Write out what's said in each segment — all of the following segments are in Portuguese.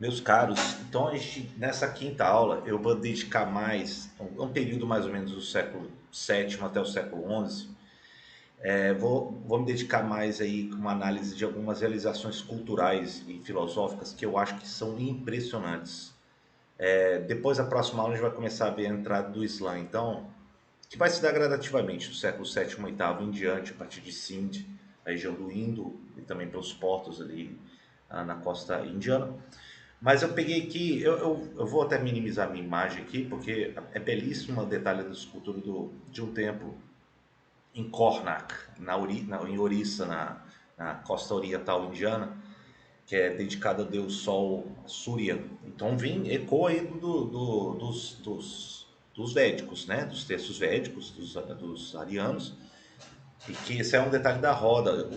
Meus caros, então nessa quinta aula eu vou dedicar mais, um período mais ou menos do século sétimo até o século XI. Vou me dedicar mais aí com uma análise de algumas realizações culturais e filosóficas que eu acho que são impressionantes. Depois, a próxima aula, a gente vai começar a ver a entrada do Islã, então, que vai se dar gradativamente do século sétimo, oitavo em diante, a partir de Sindh, a região do Indo e também pelos portos ali na costa indiana. Mas eu peguei aqui, eu vou até minimizar a minha imagem aqui, porque é belíssimo o detalhe da escultura de um templo em Karnak, em Orissa, na costa oriental indiana, que é dedicado ao deus Sol Surya. Então ecoa aí dos védicos, né? Dos textos védicos, dos arianos, e que esse é um detalhe da roda.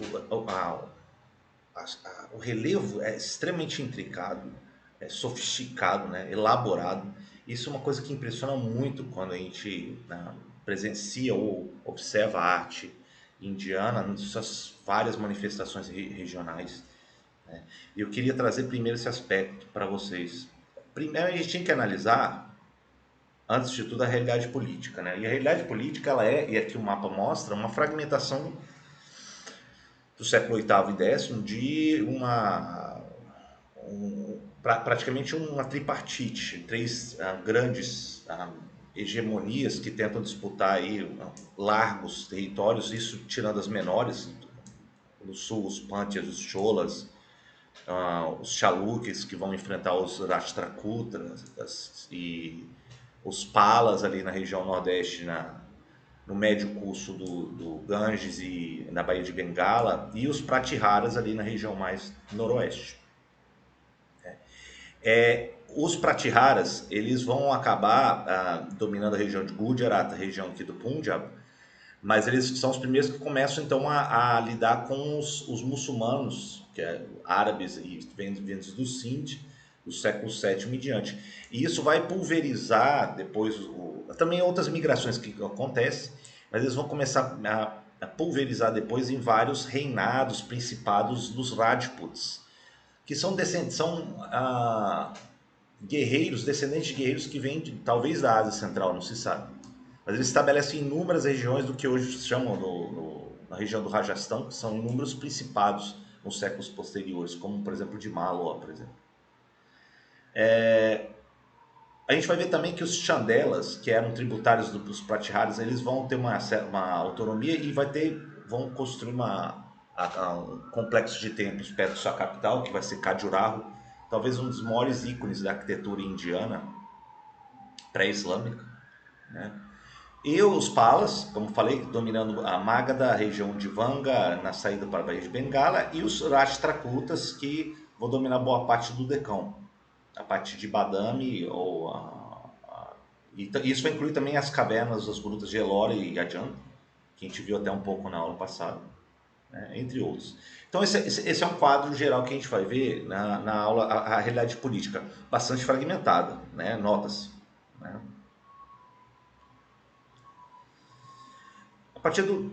O relevo é extremamente intricado, é sofisticado, né, elaborado. Isso é uma coisa que impressiona muito quando a gente, né, presencia ou observa a arte indiana nas suas várias manifestações regionais. Né? E eu queria trazer primeiro esse aspecto para vocês. Primeiro a gente tem que analisar, antes de tudo, a realidade política. Né? E a realidade política, ela é, e aqui o mapa mostra, uma fragmentação do século oitavo e décimo de praticamente uma tripartite, três grandes hegemonias que tentam disputar aí largos territórios, isso tirando as menores, no sul os Pantyas, os Cholas, os Chalukyas que vão enfrentar os Rashtrakutas e os Palas ali na região nordeste, no médio curso do Ganges e na Baía de Bengala, e os Pratiharas ali na região mais noroeste. Os Pratiharas, eles vão acabar dominando a região de Gujarat, a região aqui do Punjab, mas eles são os primeiros que começam então a lidar com os muçulmanos, que é árabes e vindos do Sindh, do século sétimo em diante. E isso vai pulverizar depois, também outras migrações que acontecem, mas eles vão começar a pulverizar depois em vários reinados, principados dos Rajputs, que são descendentes, são guerreiros, descendentes de guerreiros que vêm talvez da Ásia Central, não se sabe. Mas eles estabelecem inúmeras regiões do que hoje se chamam na região do Rajastão, que são inúmeros principados nos séculos posteriores, como por exemplo de Malwa, por exemplo. A gente vai ver também que os Chandelas, que eram tributários dos Pratiharas, eles vão ter uma autonomia e vão construir um complexo de templos perto de sua capital, que vai ser Khajuraho, talvez um dos maiores ícones da arquitetura indiana pré-islâmica, né? E os Palas, como falei, dominando a Magadha, a região de Vanga, na saída para a Baía de Bengala, e os Rashtrakutas, que vão dominar boa parte do Decão, a parte de Badami, e isso vai incluir também as cavernas, as grutas de Ellora e Ajanta, que a gente viu até um pouco na aula passada, né, entre outros. Então esse é um quadro geral que a gente vai ver na aula, a realidade política, bastante fragmentada, né, notas. Né.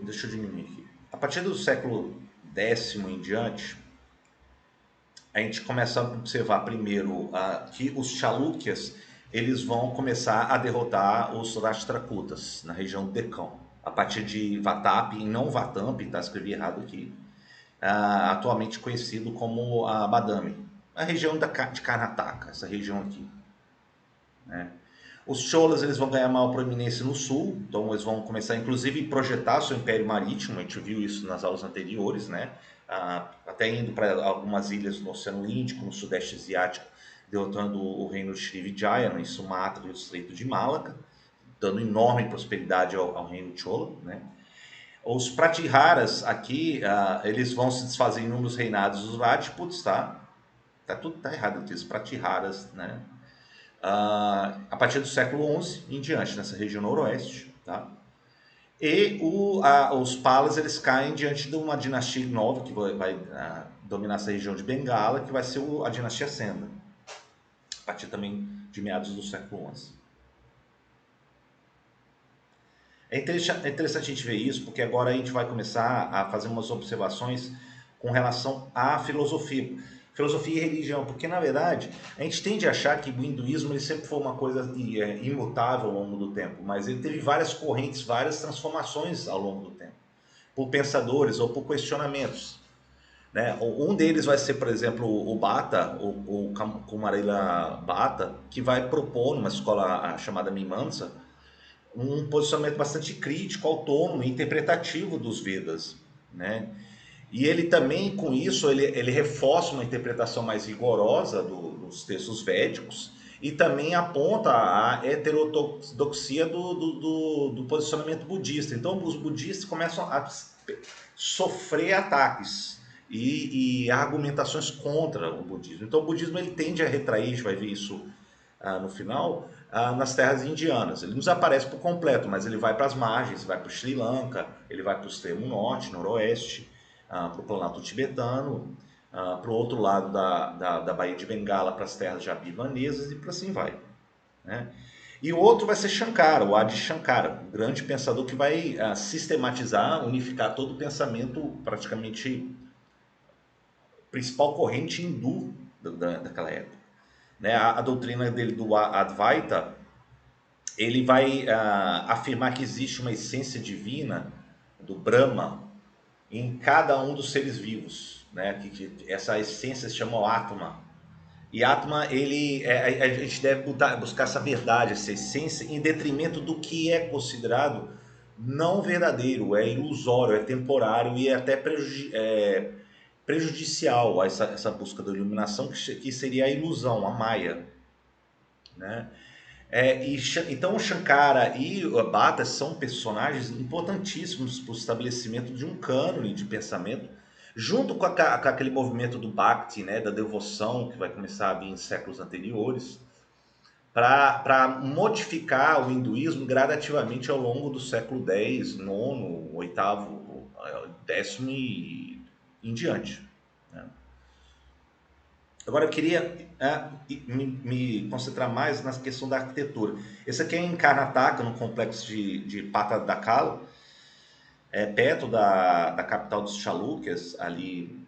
Deixa eu diminuir aqui. A partir do século décimo em diante, a gente começa a observar primeiro que os Chalukyas eles vão começar a derrotar os Rashtrakutas na região do Deccan. A partir de Vatapi, não Vatampi, tá? Escrevi errado aqui, atualmente conhecido como a Badami, a região de Karnataka, essa região aqui. Né? Os Cholas eles vão ganhar maior proeminência no sul, então eles vão começar inclusive a projetar seu império marítimo, a gente viu isso nas aulas anteriores, né? Até indo para algumas ilhas no Oceano Índico, no Sudeste Asiático, derrotando o reino de Srivijaya, em Sumatra e o Estreito de Malaca, dando enorme prosperidade ao reino Chola, né? Os Pratiharas aqui, eles vão se desfazer em inúmeros reinados dos Rajputs, tá? Tá errado aqui, os Pratiharas, né? A partir do século XI em diante, nessa região noroeste. Tá? E os Palas eles caem diante de uma dinastia nova que vai dominar essa região de Bengala, que vai ser a dinastia Senda, a partir também de meados do século XI. É interessante a gente ver isso, porque agora a gente vai começar a fazer umas observações com relação à filosofia. Filosofia e religião, porque na verdade a gente tende a achar que o hinduísmo ele sempre foi uma coisa imutável ao longo do tempo, mas ele teve várias correntes, várias transformações ao longo do tempo, por pensadores ou por questionamentos. Né? Um deles vai ser, por exemplo, o Bata, o Kumarila Bata, que vai propor numa escola chamada Mimamsa um posicionamento bastante crítico, autônomo e interpretativo dos Vedas. Né? E ele também, com isso, ele reforça uma interpretação mais rigorosa dos textos védicos e também aponta a heterodoxia do posicionamento budista. Então, os budistas começam a sofrer ataques e argumentações contra o budismo. Então, o budismo ele tende a retrair, a gente vai ver isso no final, nas terras indianas. Ele não desaparece por completo, mas ele vai para as margens, vai para o Sri Lanka, ele vai para o extremo norte, noroeste, para o planalto tibetano, para o outro lado da Baía de Bengala, para as terras jabivanesas e por assim vai. Né? E o outro vai ser Shankara, o Adi Shankara, um grande pensador que vai sistematizar, unificar todo o pensamento, praticamente principal corrente hindu daquela época. Né? A doutrina dele do Advaita, ele vai afirmar que existe uma essência divina do Brahma em cada um dos seres vivos, né? Que essa essência se chama Atma. E Atma, a gente deve buscar essa verdade, essa essência, em detrimento do que é considerado não verdadeiro, é ilusório, é temporário e é até prejudicial a essa busca da iluminação, que seria a ilusão, a Maya. Né? Então o Shankara e o Bhatta são personagens importantíssimos para o estabelecimento de um cânone de pensamento, junto com aquele movimento do Bhakti, né, da devoção, que vai começar a vir em séculos anteriores, para modificar o hinduísmo gradativamente ao longo do século X, nono, oitavo, décimo e em diante. Né? Agora eu queria me concentrar mais na questão da arquitetura. Esse aqui é em Karnataka, no complexo de Patadakala, perto da capital dos Chalukyas, ali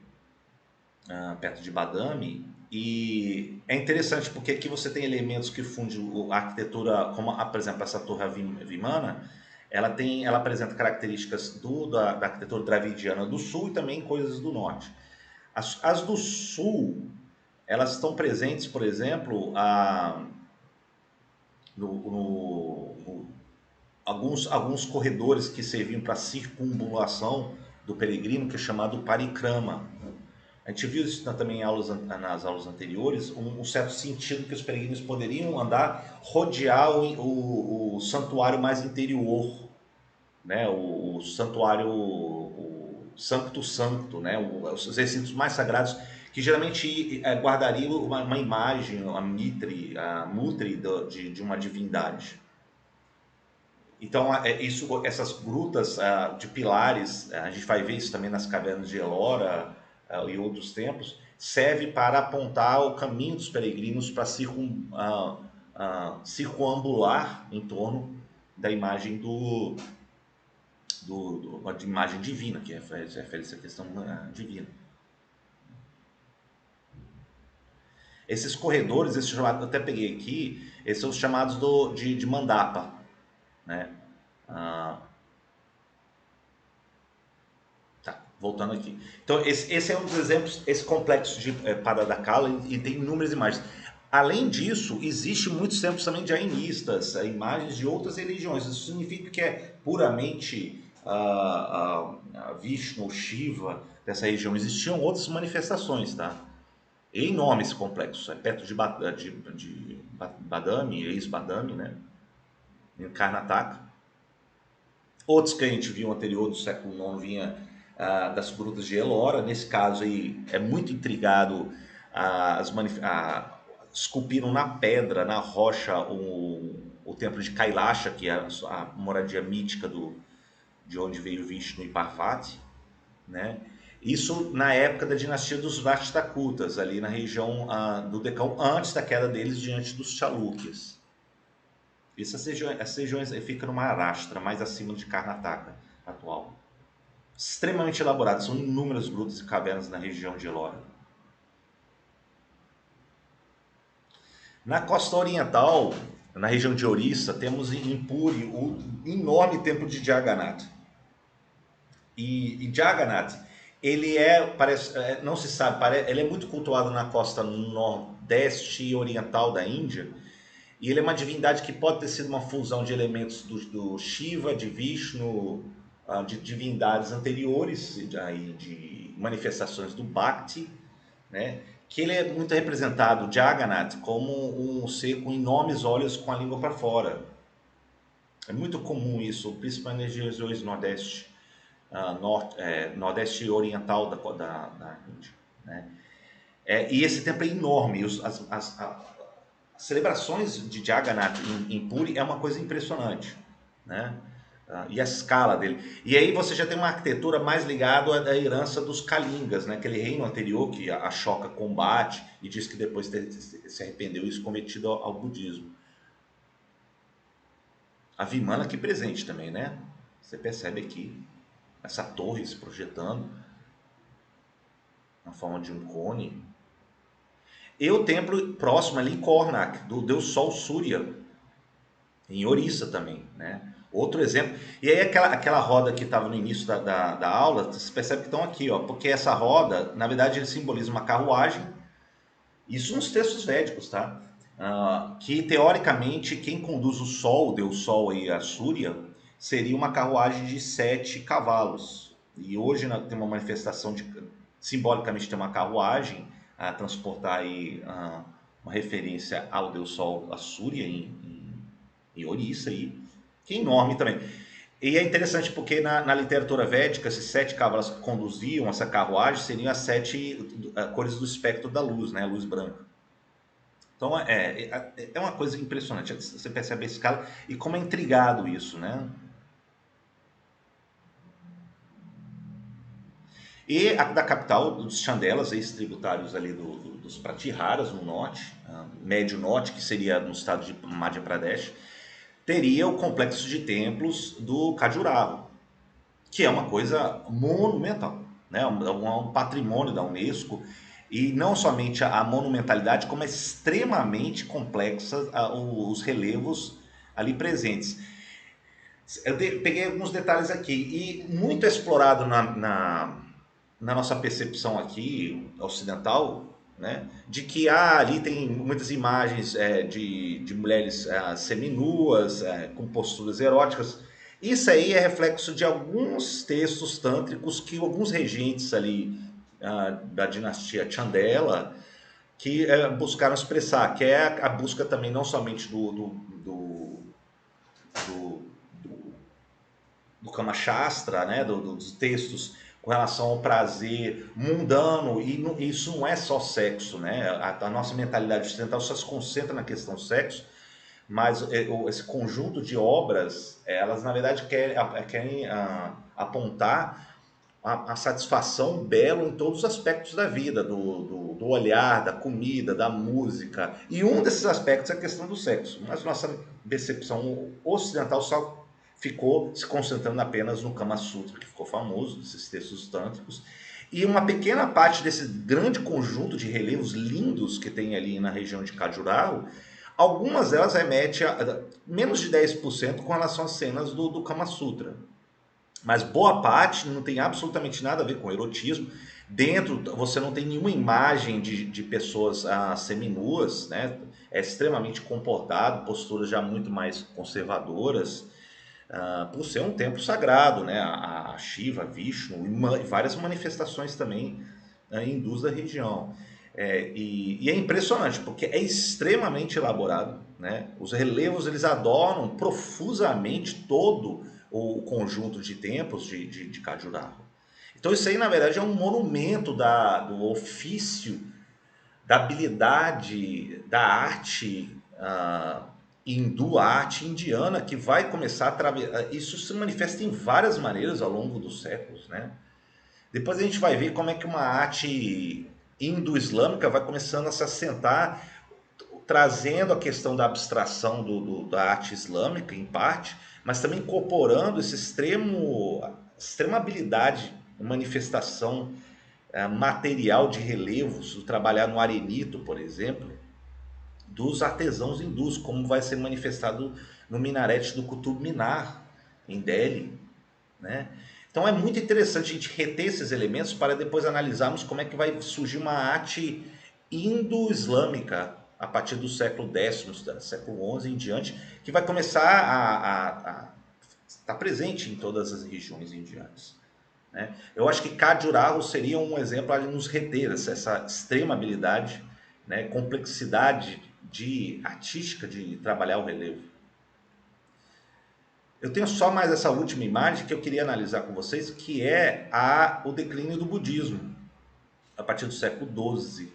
perto de Badami. E é interessante porque aqui você tem elementos que fundem a arquitetura, como por exemplo essa torre Vimana, ela apresenta características da arquitetura dravidiana do sul e também coisas do norte. As do sul, elas estão presentes, por exemplo, alguns corredores que serviam para circunambulação do peregrino, que é chamado parikrama. A gente viu isso também nas aulas anteriores, um certo sentido que os peregrinos poderiam andar, rodear o santuário mais interior, né? O santuário, o Sancto Sancto, né? Os recintos mais sagrados, que geralmente guardariam uma imagem, a mutri de uma divindade. Então, essas grutas de pilares, a gente vai ver isso também nas cavernas de Ellora e outros templos, serve para apontar o caminho dos peregrinos para circunambular em torno da imagem de imagem divina, que refere-se à questão divina. Esses corredores, eu até peguei aqui, esses são os chamados de mandapa. Né? Voltando aqui. Então, esse é um dos exemplos, esse complexo de Padadakala, e tem inúmeras imagens. Além disso, existe muitos templos também de jainistas, imagens de outras religiões. Isso significa que é puramente Vishnu, Shiva, dessa região. Existiam outras manifestações, tá? É enorme esse complexo. É perto de Badami, ex-Badami, né? Em Karnataka. Outros que a gente viu anterior, do século IX, vinha das grutas de Ellora. Nesse caso aí, é muito intrigado. Esculpiram na pedra, na rocha, o templo de Kailasha, que é a moradia mítica de onde veio Vishnu e Parvati. Né? Isso na época da dinastia dos Rashtrakutas, ali na região do Decão, antes da queda deles diante dos Chalukyas. Essas regiões ficam no Maharashtra, mais acima de Karnataka atual. Extremamente elaboradas, são inúmeras grutas e cavernas na região de Ellora. Na costa oriental, na região de Orissa, temos em Puri o enorme templo de Jagannath. E Jagannath, ele parece, não se sabe, ele é muito cultuado na costa nordeste e oriental da Índia. E ele é uma divindade que pode ter sido uma fusão de elementos do Shiva, de Vishnu, de divindades anteriores, de manifestações do Bhakti, né? Que ele é muito representado, Jagannath, como um ser com enormes olhos com a língua para fora. É muito comum isso, principalmente nas regiões nordeste, nordeste oriental da Índia. Né? E esse templo é enorme. As celebrações de Jagannath em Puri é uma coisa impressionante. Né? E a escala dele. E aí você já tem uma arquitetura mais ligada à herança dos Kalingas, né? Aquele reino anterior que a Ashoka combate e diz que depois se arrependeu e se convertido ao budismo. A Vimana aqui presente também, né? Você percebe aqui essa torre se projetando na forma de um cone. E o templo próximo ali em Karnak, do deus Sol Surya, em Orissa também, né? Outro exemplo. E aí aquela roda que estava no início da aula, você percebe que estão aqui, ó, porque essa roda, na verdade, ele simboliza uma carruagem. Isso nos textos védicos, tá? Que teoricamente quem conduz o Sol, o deus Sol aí, a Surya, seria uma carruagem de 7 cavalos. E hoje tem uma manifestação de, simbolicamente tem uma carruagem a transportar aí uma referência ao deus Sol, a Surya em Orissa aí, que é enorme também. E é interessante porque na literatura védica, esses 7 cavalos que conduziam essa carruagem seriam as 7 cores do espectro da luz, né? A luz branca. Então é uma coisa impressionante. Você percebe a escala e como é intrigado isso, né? E da capital, dos Chandelas, ex-tributários ali dos Pratiharas, no norte, médio norte, que seria no estado de Madhya Pradesh, teria o complexo de templos do Khajuraho, que é uma coisa monumental, né? Um patrimônio da Unesco, e não somente a monumentalidade, como é extremamente complexa os relevos ali presentes. Eu peguei alguns detalhes aqui, e muito explorado na nossa percepção aqui, ocidental, né, de que ali tem muitas imagens de mulheres seminuas, com posturas eróticas. Isso aí é reflexo de alguns textos tântricos que alguns regentes ali da dinastia Chandela que buscaram expressar, que é a busca também não somente do, do Kama Shastra, né, dos textos com relação ao prazer mundano, e isso não é só sexo, né? A nossa mentalidade ocidental só se concentra na questão sexo, mas esse conjunto de obras, elas na verdade querem apontar a satisfação, o belo em todos os aspectos da vida, do olhar, da comida, da música. E um desses aspectos é a questão do sexo. Mas nossa percepção ocidental só ficou se concentrando apenas no Kama Sutra, que ficou famoso, desses textos tântricos. E uma pequena parte desse grande conjunto de relevos lindos que tem ali na região de Khajuraho, algumas delas remetem a menos de 10% com relação às cenas do Kama Sutra. Mas boa parte não tem absolutamente nada a ver com erotismo. Dentro você não tem nenhuma imagem de pessoas seminuas, né? É extremamente comportado, posturas já muito mais conservadoras, por ser um templo sagrado, né? A Shiva, a Vishnu e várias manifestações também hindus da região. E é impressionante porque é extremamente elaborado, né? Os relevos eles adornam profusamente todo o conjunto de templos de Khajuraho. Então isso aí na verdade é um monumento do ofício, da habilidade, da arte hindu, a arte indiana que vai começar isso se manifesta em várias maneiras ao longo dos séculos, né? Depois a gente vai ver como é que uma arte indo-islâmica vai começando a se assentar, trazendo a questão da abstração da arte islâmica, em parte, mas também incorporando essa extrema habilidade, manifestação material de relevos, trabalhar no arenito, por exemplo, dos artesãos hindus, como vai ser manifestado no minarete do Qutub Minar, em Delhi, né? Então é muito interessante a gente reter esses elementos para depois analisarmos como é que vai surgir uma arte indo-islâmica a partir do século X, do século XI em diante, que vai começar a estar presente em todas as regiões indianas, né? Eu acho que Khajuraho seria um exemplo a nos reter essa extrema habilidade, né, complexidade de artística de trabalhar o relevo. Eu tenho só mais essa última imagem que eu queria analisar com vocês, que é o declínio do budismo a partir do século XII.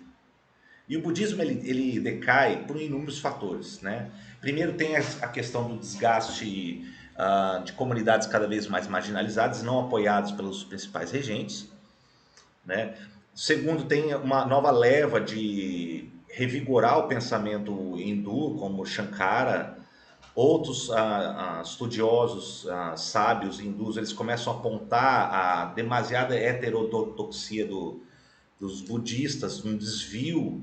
E o budismo ele decai por inúmeros fatores, né? Primeiro tem a questão do desgaste de comunidades cada vez mais marginalizadas, não apoiadas pelos principais regentes, né? Segundo, tem uma nova leva de revigorar o pensamento hindu, como Shankara. Outros estudiosos sábios hindus, eles começam a apontar a demasiada heterodoxia dos budistas, um desvio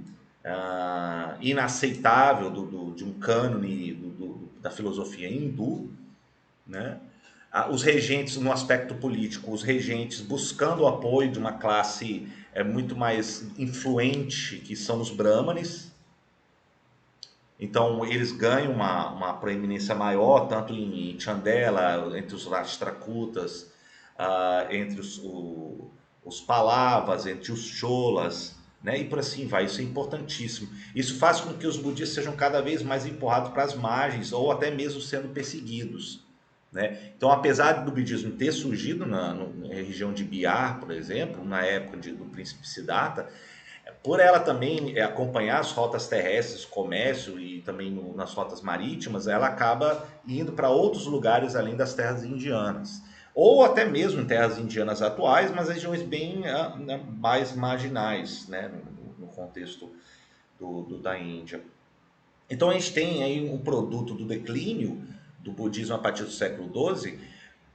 inaceitável de um cânone da filosofia hindu, né? Os regentes no aspecto político, os regentes buscando o apoio de uma classe muito mais influente, que são os brahmanes. Então eles ganham uma proeminência maior, tanto em Chandela, entre os Rashtrakutas, entre os Pallavas, entre os Cholas, né? E por assim vai. Isso é importantíssimo. Isso faz com que os budistas sejam cada vez mais empurrados para as margens, ou até mesmo sendo perseguidos, né? Então, apesar do budismo ter surgido na região de Bihar, por exemplo, na época do príncipe Siddhartha, por ela também acompanhar as rotas terrestres, comércio e também nas rotas marítimas, ela acaba indo para outros lugares além das terras indianas. Ou até mesmo em terras indianas atuais, mas regiões bem mais marginais, né, no contexto da Índia. Então a gente tem aí um produto do declínio do budismo a partir do século XII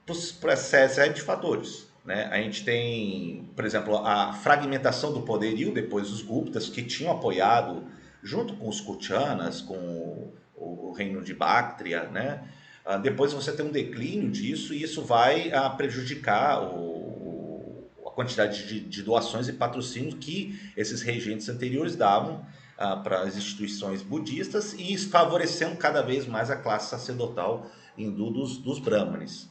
por série de fatores, né? A gente tem, por exemplo, a fragmentação do poderio depois dos Guptas, que tinham apoiado, junto com os Kuchanas, com o reino de Bactria, né? Depois você tem um declínio disso e isso vai prejudicar a quantidade de doações e patrocínios que esses regentes anteriores davam para as instituições budistas e favorecendo cada vez mais a classe sacerdotal hindu dos brahmanes.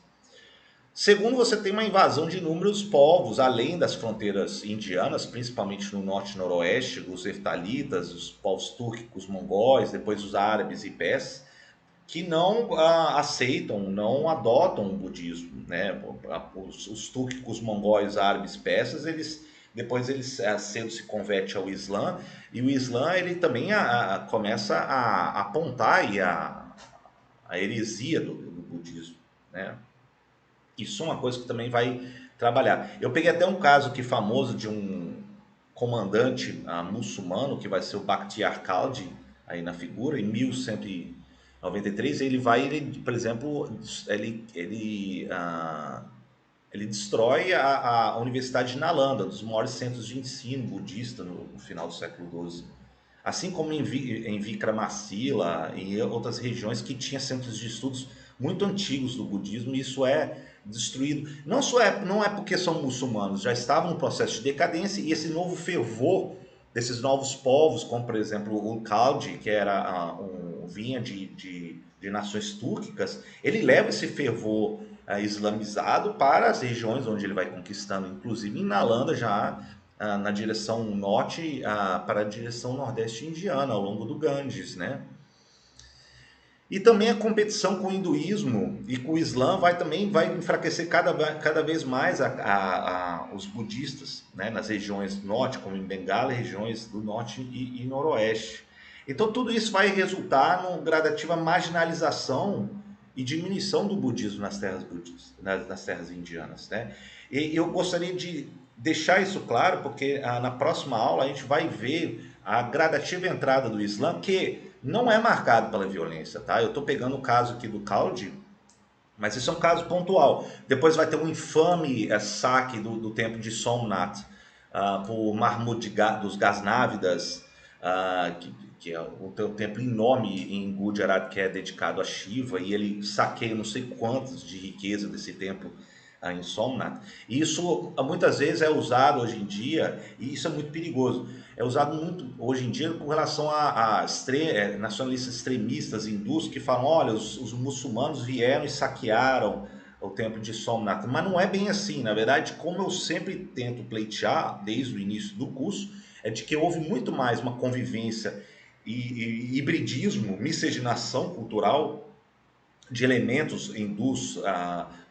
Segundo, você tem uma invasão de inúmeros povos além das fronteiras indianas, principalmente no norte e noroeste, os heftalitas, os povos túrquicos, mongóis, depois os árabes e persas, que não aceitam, não adotam o budismo, né? Os túrquicos, mongóis, árabes, persas, depois eles cedo se convertem ao Islã, e o Islã ele também começa a apontar a heresia do budismo, né? Isso é uma coisa que também vai trabalhar. Eu peguei até um caso aqui famoso de um comandante muçulmano, que vai ser o Bakhtiar Khaldi, aí na figura, em 1193. Por exemplo, ele destrói a Universidade de Nalanda, um dos maiores centros de ensino budista no final do século XII. Assim como em Vikramasila e em outras regiões que tinha centros de estudos muito antigos do budismo, e isso é destruído. Não é porque são muçulmanos, já estavam no processo de decadência, e esse novo fervor desses novos povos, como por exemplo o Khaldi, que vinha de nações túrquicas, ele leva esse fervor islamizado para as regiões onde ele vai conquistando, inclusive em Nalanda já na direção norte para a direção nordeste indiana, ao longo do Ganges, né? E também a competição com o hinduísmo e com o Islã também vai enfraquecer cada vez mais os budistas, né? Nas regiões do norte, como em Bengala, regiões do norte e noroeste. Então tudo isso vai resultar numa gradativa marginalização e diminuição do budismo nas terras budistas, nas terras indianas, né? E eu gostaria de deixar isso claro, porque na próxima aula a gente vai ver a gradativa entrada do Islã, que não é marcado pela violência, tá? Eu estou pegando o caso aqui do Khaldi, mas isso é um caso pontual. Depois vai ter um infame saque do templo de Somnath por Mahmud dos Ghaznavidas, que é o templo enorme em Gujarat que é dedicado a Shiva, e ele saqueia não sei quantos de riqueza desse templo em Somnath. E isso muitas vezes é usado hoje em dia, e isso é muito perigoso. É usado muito hoje em dia com relação a nacionalistas extremistas hindus que falam: olha, os muçulmanos vieram e saquearam o templo de Somnath. Mas não é bem assim. Na verdade, como eu sempre tento pleitear desde o início do curso, é de que houve muito mais uma convivência e hibridismo, miscigenação cultural de elementos hindus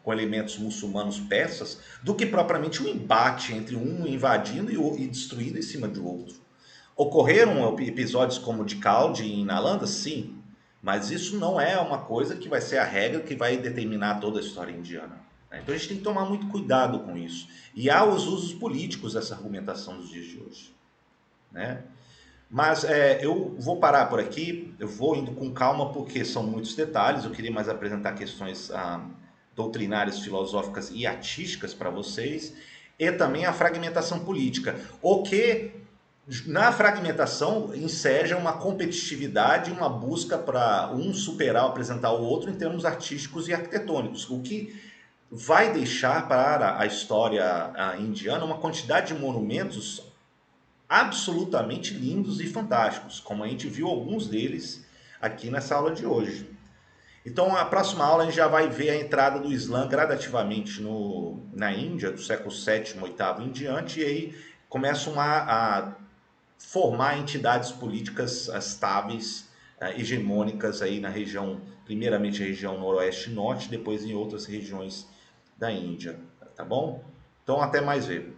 com elementos muçulmanos persas, do que propriamente um embate entre um invadindo e destruindo em cima do outro. Ocorreram episódios como o de Kaldi em Nalanda? Sim, mas isso não é uma coisa que vai ser a regra que vai determinar toda a história indiana. Né? Então a gente tem que tomar muito cuidado com isso. E há os usos políticos dessa argumentação dos dias de hoje. Né? Mas eu vou parar por aqui, eu vou indo com calma porque são muitos detalhes, eu queria mais apresentar questões doutrinárias, filosóficas e artísticas para vocês, e também a fragmentação política, o que na fragmentação enseja uma competitividade, uma busca para um superar, apresentar o outro em termos artísticos e arquitetônicos, o que vai deixar para a história indiana uma quantidade de monumentos absolutamente lindos e fantásticos, como a gente viu alguns deles aqui nessa aula de hoje. Então, a próxima aula a gente já vai ver a entrada do Islã gradativamente na Índia, do século sétimo, oitavo em diante, e aí começam a formar entidades políticas estáveis, hegemônicas aí na região, primeiramente a região noroeste e norte, depois em outras regiões da Índia, tá bom? Então, até mais ver.